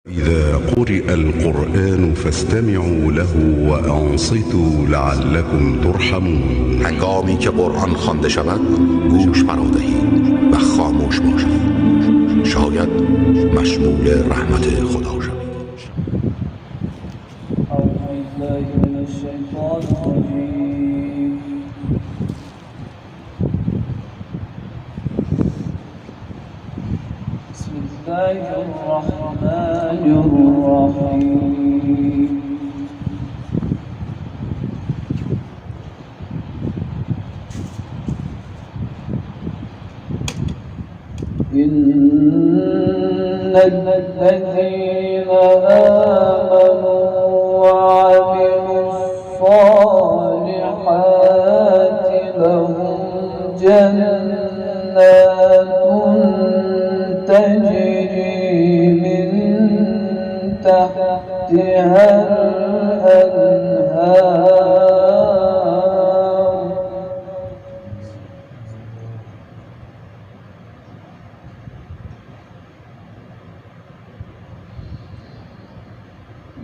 إذا قرئ القرآن فاستمعوا له وأنصتوا لعلكم ترحمون. هنگامی که قرآن خوانده شود گوش فرا دهید و خاموش باشید، شاید مشمول رحمت خدا شوید. بسم الله الرحمن الرحيم. إن الذين آمنوا وعملوا الصالحات لهم جنات تجري من تحتها الأنهار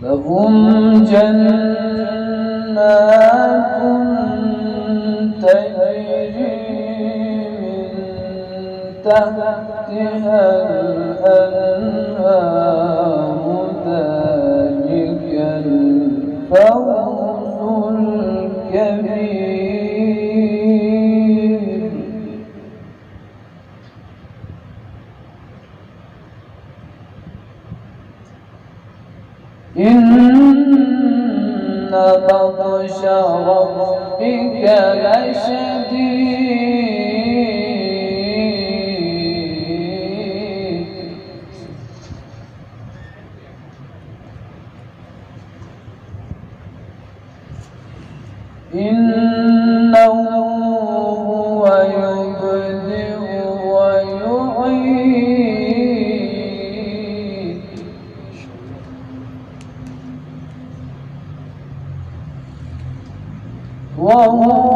لهم جنات تجري من تحتها الأنهار ذلك الفوز الكبير. إن بطش ربك لشديد إنه هو يبدئ ويعيد وهو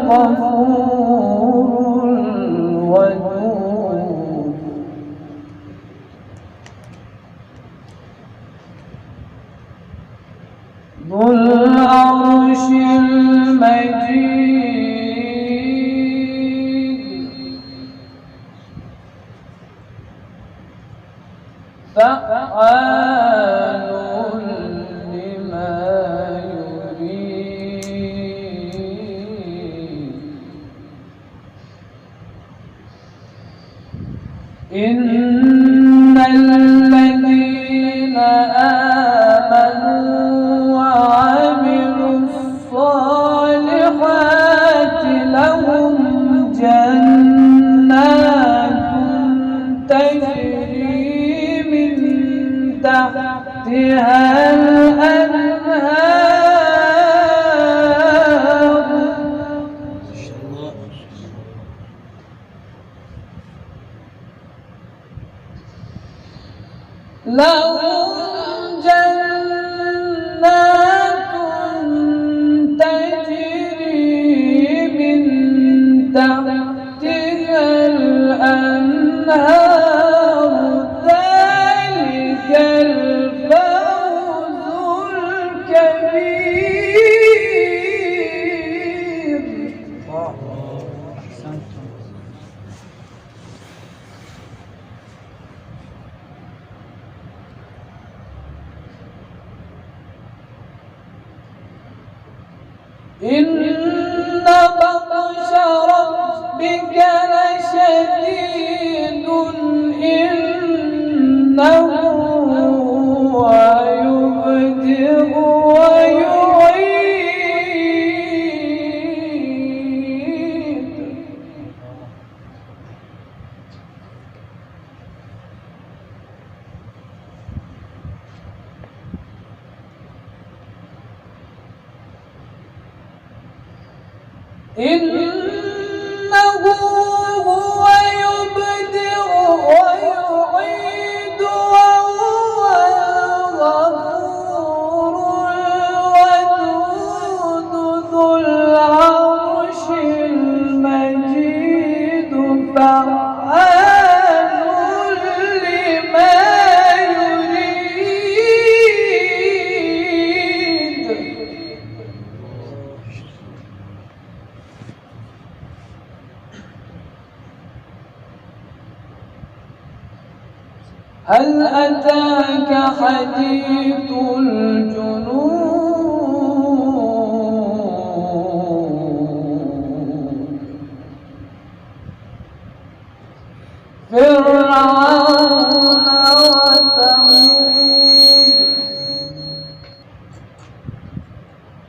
الغفور الودود. ذو العرش المجيد فعال لما يريد. إن الذين آمنوا وعملوا الصالحات لهم جنات تجري من تحتها الأنهار لهم جنات تجري من تحتها الأنهار ذلك الفوز الكبير. إن بطش ربك لشديد إنه هو يبدئ ويعيد إنه هو يبدئ ويعيد وهو الغفور الودود ذو العرش المجيد فعال لما يريد. أتاك حديث الجنود فرعون وثمود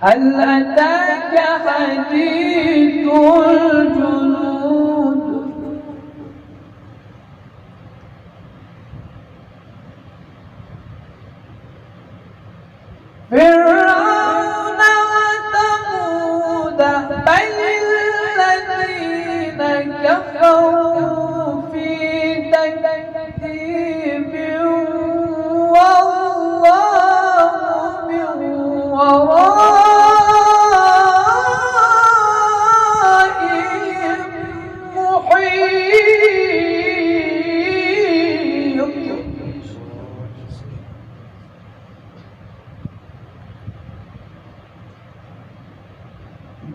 هل أتاك حديث الجنود فرعون وثمود بل الذين كفروا في تكذيب والله من ورائهم محيط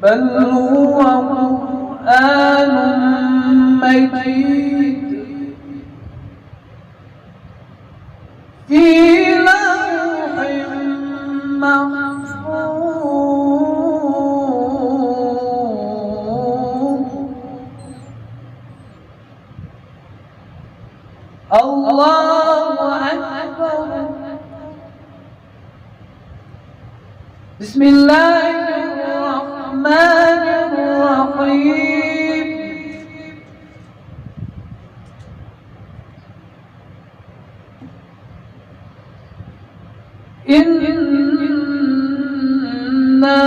بل هو قرآن مجيد في لوح محفوظ الله أكبر بسم الله الرحمن الرحيم إنا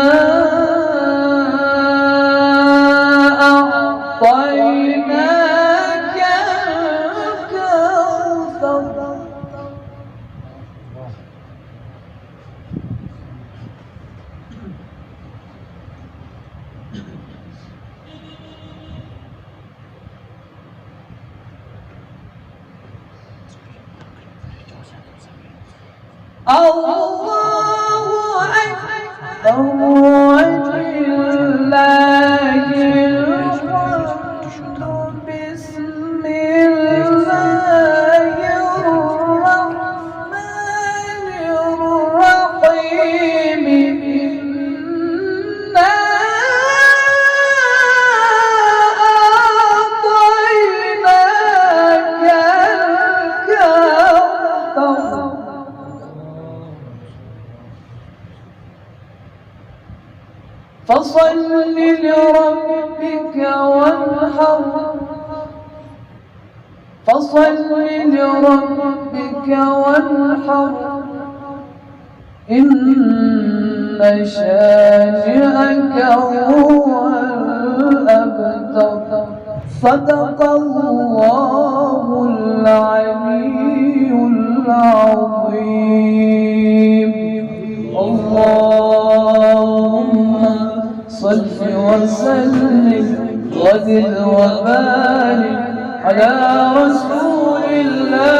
أعطيناك الكوثر الله أكبر ولله الحمد بسم الله الرحمن الرحيم إنا أعطيناك الكوثر فصل لربك وانحر فصل لربك وانحر إن شانئك هو الأبتر صدق الله العلي العظيم اللهم صل وسلم وزد وبارك على رسول الله